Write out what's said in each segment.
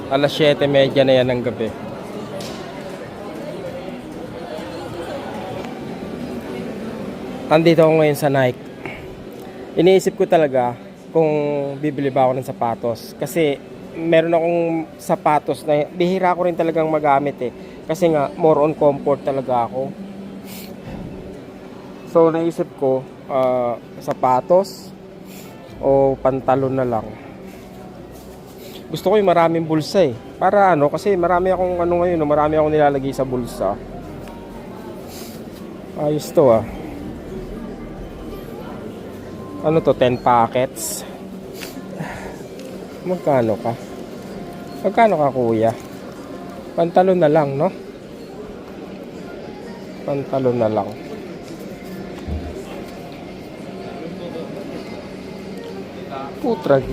Alas 7:30 na yan ng gabi. Andito ako ngayon sa Nike. Iniisip ko talaga kung bibili ba ako ng sapatos. Kasi meron akong sapatos na bihira ko rin talagang magamit eh. Kasi nga more on comfort talaga ako. So naisip ko sapatos o pantalon na lang. Gusto ko yung maraming bulsa eh. Para ano, kasi marami akong ano ngayon, marami akong nilalagay sa bulsa. Ayos to ah. Ano to, 10 packets. Magkano ka? Magkano ka kuya? Pantalon na lang, no? Pantalon na lang. Putrag.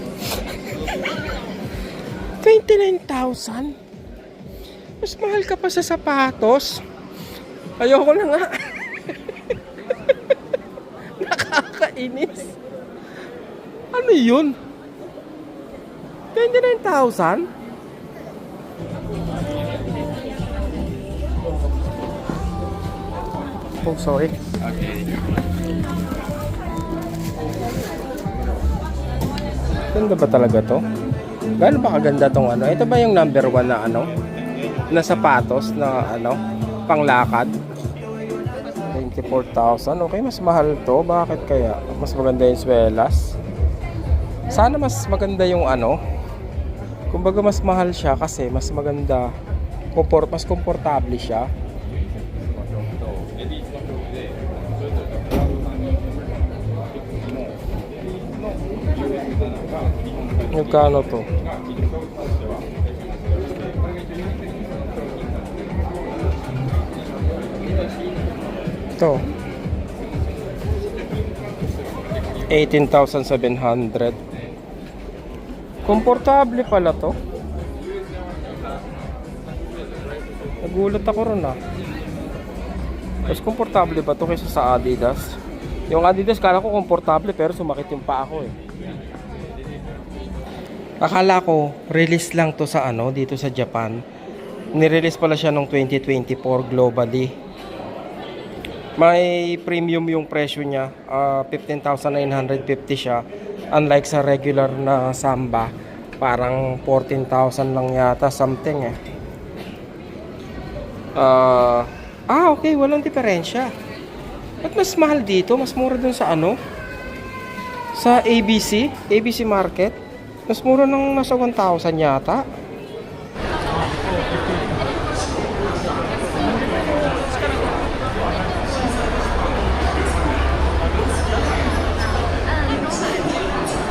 29,000? Mas mahal ka pa sa sapatos. Ayoko na nga. Nakakainis. Ano yun? 29,000? Oh, sorry. Okay. Ganda ba talaga to? Gaano ba kaganda tong ano? Ito ba yung number 1 na ano? Na sapatos na ano? Panglakad? 24,000. Okay, mas mahal to. Bakit kaya? Mas maganda yung swelas. Sana mas maganda yung ano. Kumbaga mas mahal siya kasi mas maganda. Mas komportable siya. Magkano to? Ito 18,700. Komportable pala to. Nagulat ako ron ah. Mas komportable ba to kaysa sa Adidas? Yung Adidas kala ko komportable pero sumakit yung paa ko eh. Akala ko release lang to sa ano dito sa Japan. Nirelease pala siya noong 2024 globally. May premium yung presyo niya, 15,950 siya. Unlike sa regular na Samba, parang 14,000 lang yata something eh. Okay, walang diferensya. Ba't mas mahal dito? Mas mura dun sa ano? Sa ABC Market. Mas mura nang nasa 1,000 yata.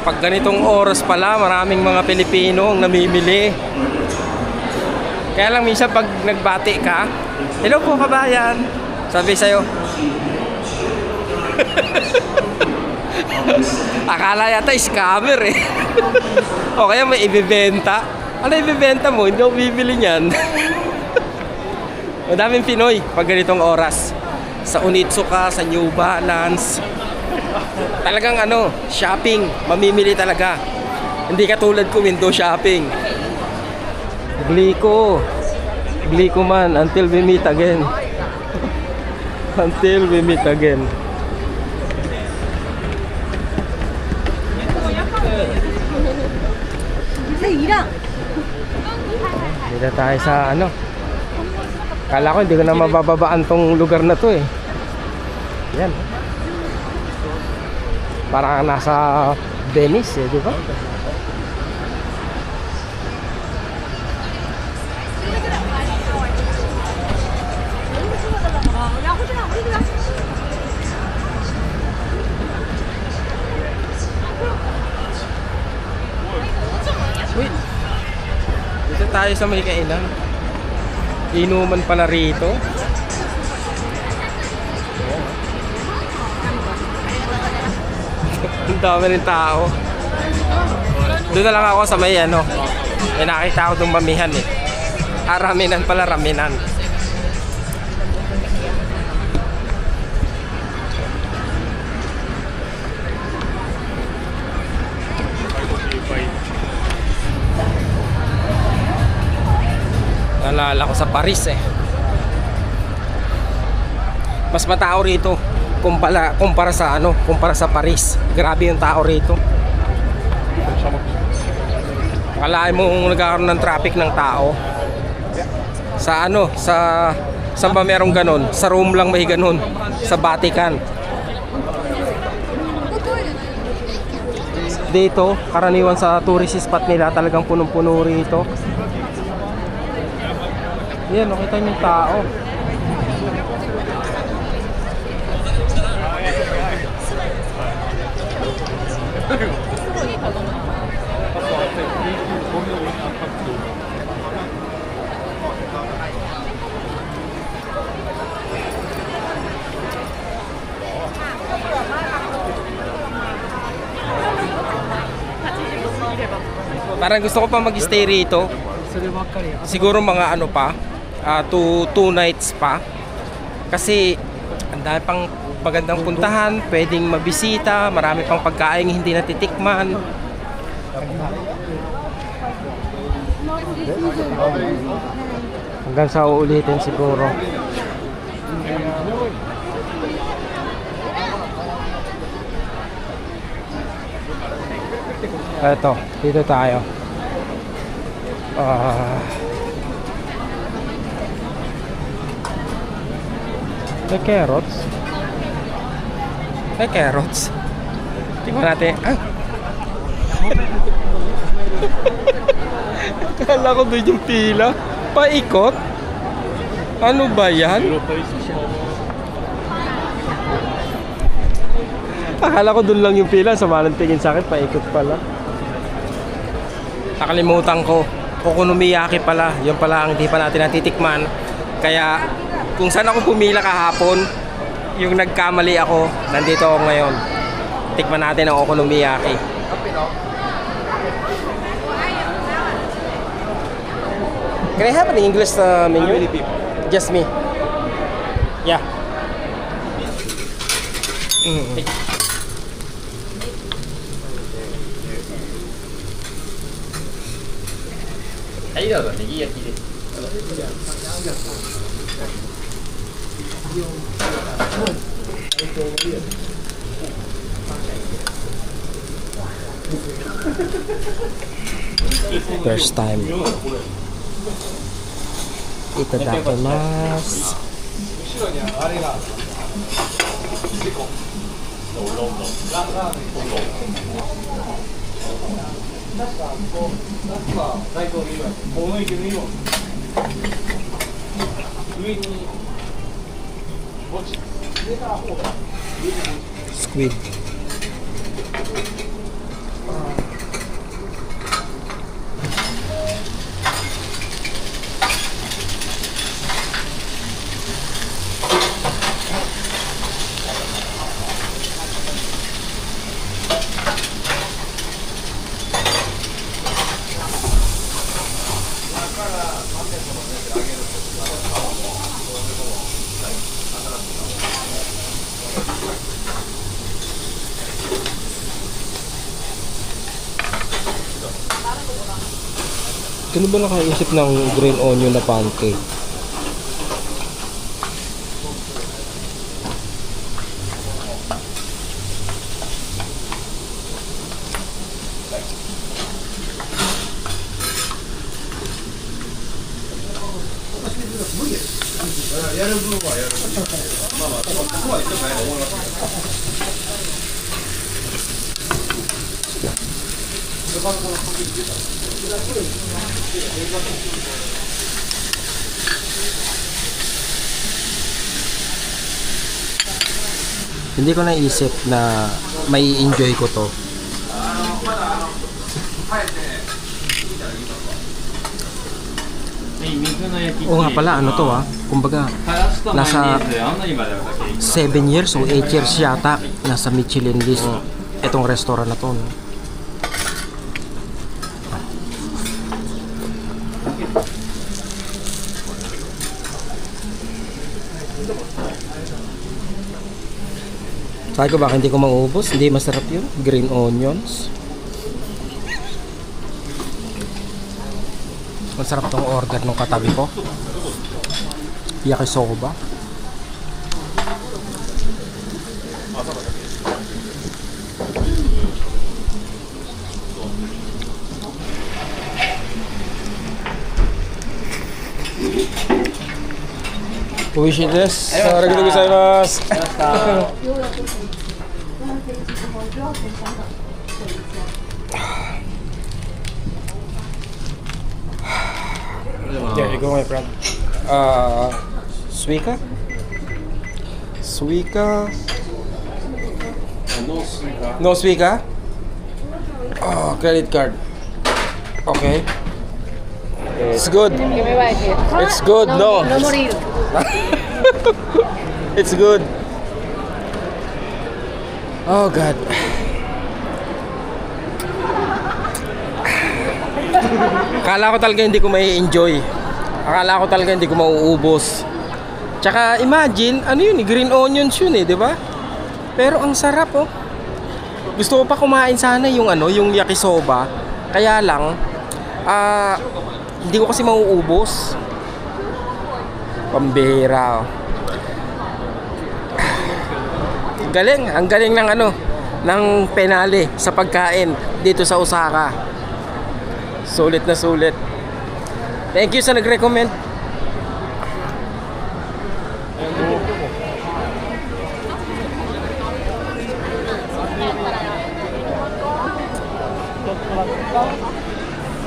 Pag ganitong oras pala, maraming mga Pilipino ang namimili. Kaya lang minsan pag nagbati ka, hello po kabayan, sabi sa'yo. Akala yata scammer eh. O kaya may ibibenta. Ano ibibenta mo? Hindi ako bibili niyan. Madaming Pinoy pag ganitong oras. Sa Onitsuka, sa New Balance. Talagang ano, shopping, mamimili talaga. Hindi katulad ko window shopping. Glico man until we meet again. Until we meet again. Dito tayo sa ano. Kala ko hindi ko na mabababaan tong lugar na to eh. Yan. Parang nasa Venice eh, di ba? Wait. Dito tayo sa may kainan. Inuman pala rito. Ang dami ng tao. Doon na lang ako sa may ano. May nakita ako doon mamihan eh. Raminan pala, raminan. Naalala ko sa Paris eh. Mas matao rito kumpara sa Paris. Grabe yung tao rito. Akalain mo nagkakaroon ng traffic ng tao. Saan ba merong ganon? Sa Rome lang may ganon. Sa Vatican. Dito, karaniwan sa tourist spot nila, talagang punong-puno rito. Yan, nakita niyo yung tao. Parang gusto ko pa mag-stay rito. Siguro mga ano pa, 2 nights pa. Kasi ang dami pang magandang puntahan, pwedeng mabisita, marami pang pagkain hindi natitikman. Hanggang sa uulitin siguro. Eto, dito tayo. May carrots. May carrots. Tingnan natin. Ah. Kala ko doon yung pila. Paikot. Ano ba yan? Akala ko doon lang yung pila. Samalang tingin sa akin. Paikot pala. Nakalimutan ko. Okonomiyaki pala. Yung pala ang hindi pa natin natitikman. Kaya kung saan ako pumila kahapon, yung nagkamali ako, nandito ako ngayon. Tikman natin ang okonomiyaki. Can I have an English menu? Just me. Yeah. First time. Itadakimasu. Squid. Sino ba nakaisip ng green onion na pancake? Hindi ko naisip na may enjoy ko to. Oo nga pala, ano to kumbaga nasa 7 years o 8 years yata nasa Michelin list itong restaurant na to, no? Sabi ko baka hindi ko mauubos, hindi masarap yun, green onions. Masarap tong order ng katabi ko. Yakisoba. Oishi desu. Arigatou gozaimasu. There you go, my friend. Suica? Suica? No suica. No Suica? Oh, credit card. Okay. It's good. It's good, no. It's good. Oh, God. Akala ko talaga hindi ko may enjoy. Akala ko talaga hindi ko mauubos. Tsaka imagine, ano yun, green onions yun di ba? Pero ang sarap Gusto ko pa kumain sana yung yung yakisoba. Kaya lang hindi ko kasi mauubos. Pambihira. Galing, ang galing ng ng penale sa pagkain dito sa Osaka. Sulit na sulit. Thank you sa nag-recommend.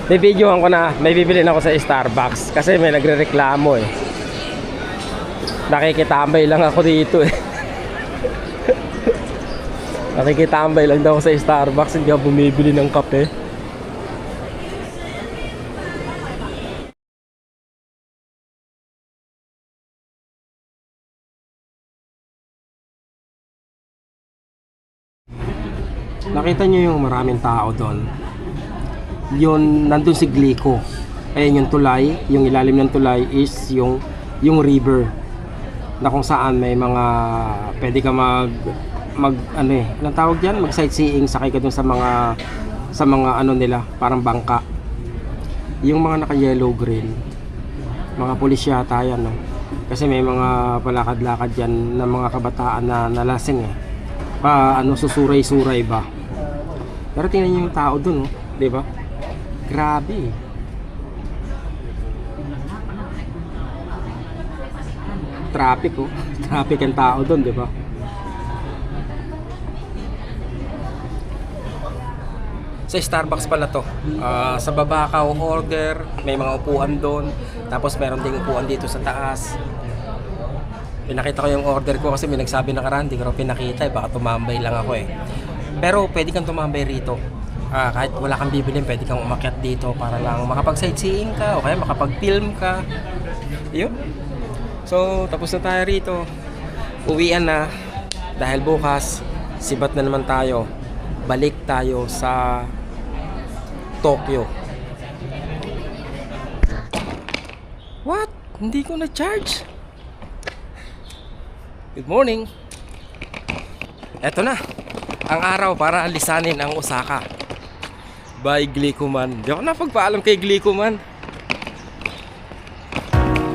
Bibidyohan ko na, may bibilin ako sa Starbucks kasi may nagrereklamo Nakikitambay lang ako dito Nakikitambay lang daw ako sa Starbucks, hindi ako bumibili ng kape. Nakita nyo yung maraming tao doon. Yun, nandun si Glico. Ayun yung tulay, yung ilalim ng tulay is yung river. Na kung saan may mga pwede ka anong tawag diyan, mag sightseeing, sakay ka dun sa mga nila, parang bangka. Yung mga naka yellow green, mga pulis yata yan Kasi may mga palakad-lakad diyan ng mga kabataan na nalasing susuray-suray ba. Pero tingnan niyo yung tao dun, di ba? Grabe. Traffic, Traffic ang tao dun, di ba? Sa Starbucks pala to. Sa baba ka order, may mga upuan doon. Tapos meron ding upuan dito sa taas. Pinakita ko yung order ko kasi may nagsabi nakaraan, hindi ko rin pinakita baka tumambay lang ako Pero pwede kang tumambay rito. Kahit wala kang bibilin, pwede kang umakyat dito para lang makapag-sightseeing ka o kaya makapag-film ka. Yun. So, tapos na tayo rito. Uwian na dahil bukas sibat na naman tayo. Balik tayo sa Tokyo. What? Hindi ko na-charge. Good morning. Eto na ang araw para lisanin ang Osaka by Glicoman. Di ako napagpaalam kay Glicoman.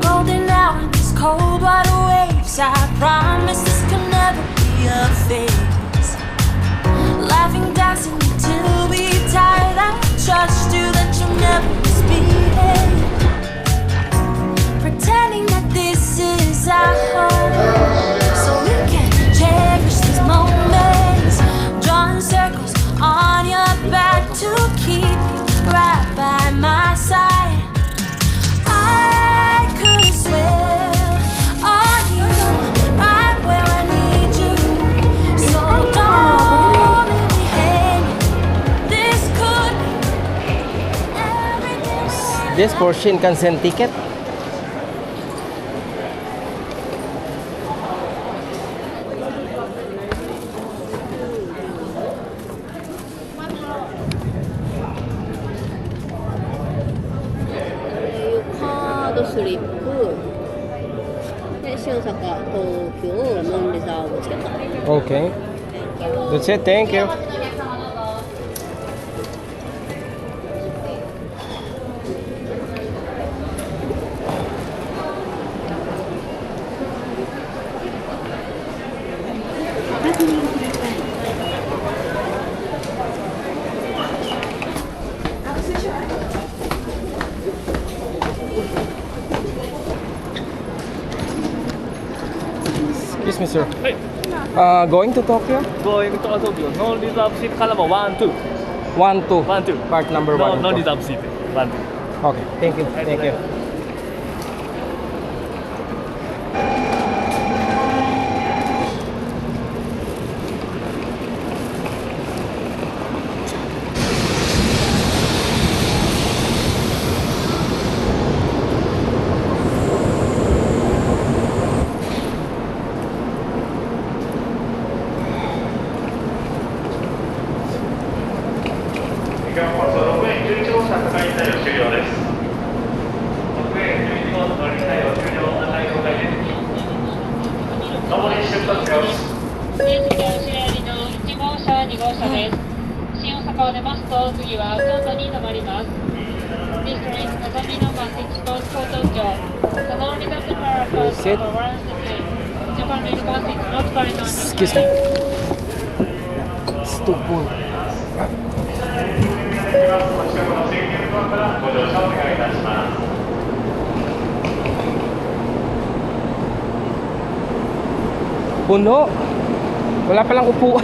Golden hour, these cold water waves. I promise this can never be a phase. Laughing, dancing till we tired. I trust you that you'll never misbehave. Pretending that this is our home, so we can cherish these moments. Drawing circles on your back to keep you right by my side. I could swear on you, right where I need you. So don't leave me hanging. This could be everything. This for Shinkansen ticket. Okay. That's it. Thank you. Excuse me, sir. Hey, Going to Tokyo? going to Tokyo. No reserve seat からも1、2。 1, 2. 1、2。 Part number 1. No reserve seat. 1、2。 Okay, thank you. Thank you. Excuse me. Stupid. Puno. Wala palang upuan.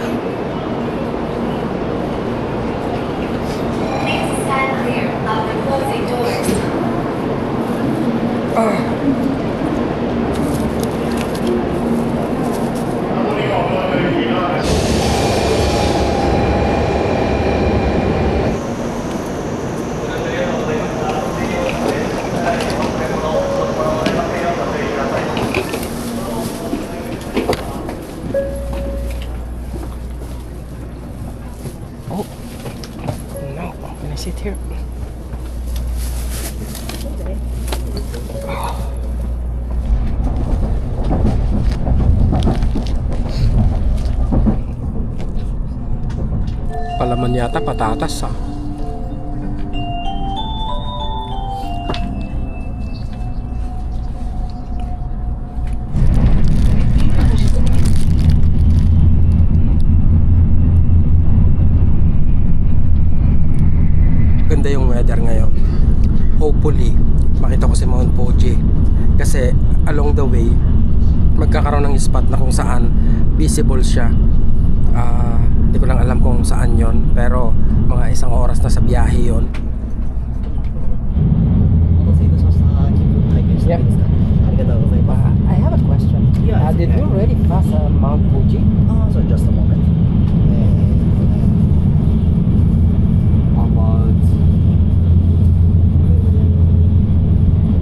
Please stand clear of the closing doors. Oh. No. Can I sit here? Palaman yata patatas ah. Ganda yung weather ngayon. Hopefully, makita ko si Mount Fuji. Kasi along the way, magkakaroon ng spot na kung saan visible siya. Hindi ko lang alam kung saan yon, pero mga 1 oras na sa biyahe yon. Yeah. I have a question. Yeah, it's Did okay. you already pass Mount Fuji? So just a moment. About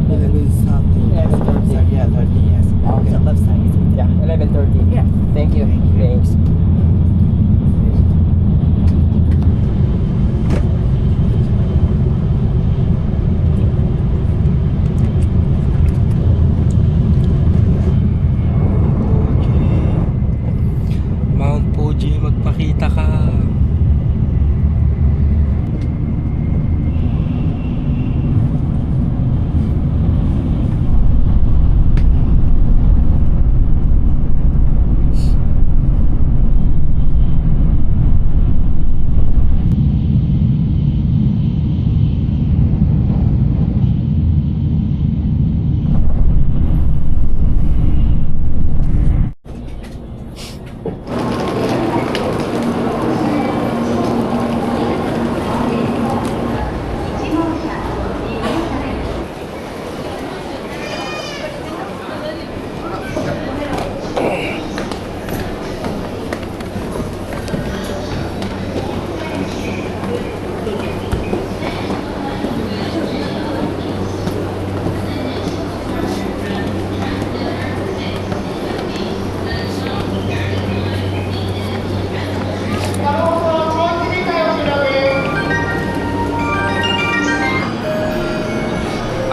11:30. Yeah, 30. Yes. Okay. The left side is Yeah, 11:30. Yeah. Thank you. Thank you. Thanks. Mount Fuji, magpakita ka.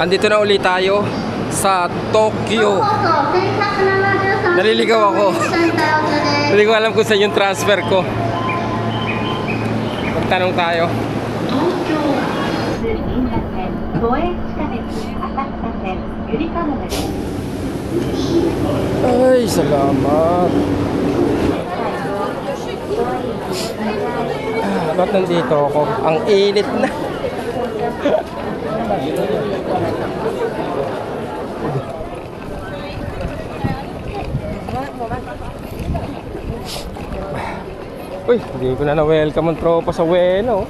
Andito na ulit tayo sa Tokyo. Naliligaw ako. Hindi ko alam kung saan yung transfer ko. Magtanong tayo. Ay, salamat. Ba't nandito ako? Ang init na. Uy, hindi ko na na-welcome ang tropa sa Ueno.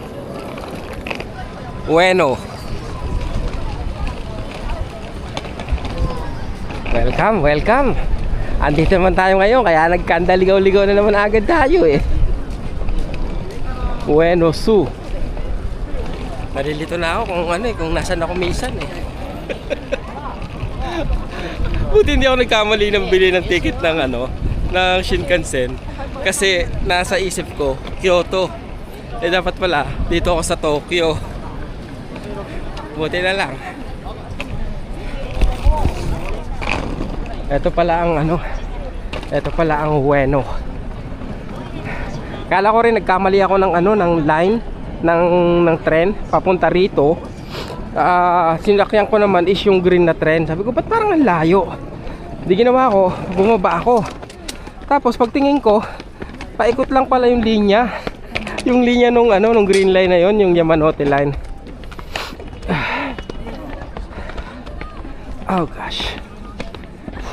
Ueno. Welcome, welcome. Andito naman tayo ngayon, kaya nagkandaligaw-ligaw na naman agad tayo eh. Ueno Zoo. Nalilito na ako kung ano eh, kung nasan ako minsan eh. Buti hindi ako nagkamali ng bili ng ticket ng ano, ng Shinkansen. Kasi nasa isip ko, Kyoto. Eh dapat pala, dito ako sa Tokyo. Buti na lang. Ito pala ang ano, ito pala ang Ueno. Kala ko rin nagkamali ako ng ano, ng line ng tren papunta rito. Sinakyan ko naman is yung green na tren. Sabi ko, ba't parang ang layo? Di ginawa ko, bumaba ako. Tapos pagtingin ko, paikot lang pala yung linya. Yung linya nung ano, nung green line na yon, yung Yamanote line. Oh gosh.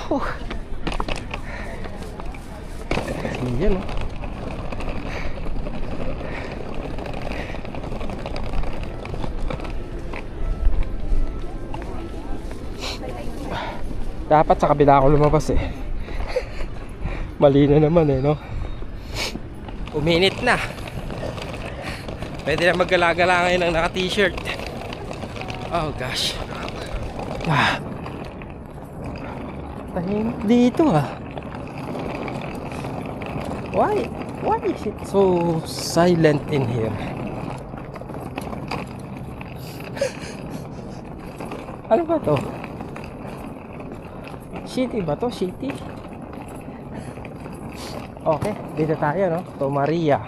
Whew. Yan oh. Dapat sa kabila ako lumabas eh. Mali na naman eh, no? Uminit na. Pwede na maggala-gala ngayon ng naka-t-shirt. Oh gosh. Tahimik dito ah. Why is it so silent in here? Ano ba to? City ba to? City? Okay, dito tayo no? To Maria.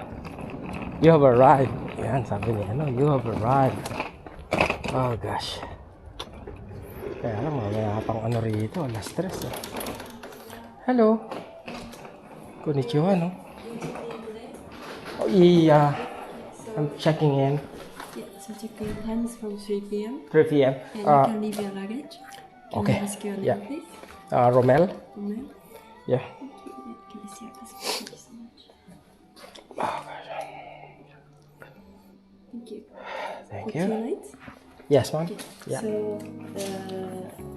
You have arrived. Yan, sabi niya ano, you have arrived. Oh gosh. Kaya alam mo, may pang ano rito, alas stress eh. Hello. Konnichiwa no? Oh yeah. I'm checking in. Yeah, so check-in time is from 3 p.m. 3 p.m. and you can leave your luggage. Can Okay. I ask your name, Yeah. please? Romel? Romeo? Yeah. Can I see your passport? Thank you so much. Thank you. Thank For you. 2 nights? Yes, ma'am. Yeah. So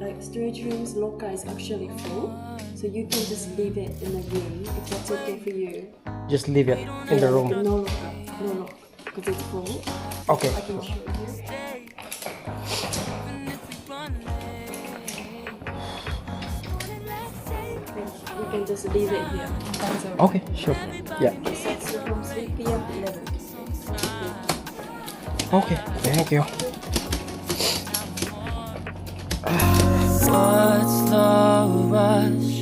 the storage room's locker is actually full, so you can just leave it in the room if that's okay for you. Just leave it in the room. No locker, no lock, because it's full. Okay. I can show you. You can just leave it here. That's all. Okay, sure. Yeah. So it's from 3 p.m. to 11. Okay, thank you. What's the rush?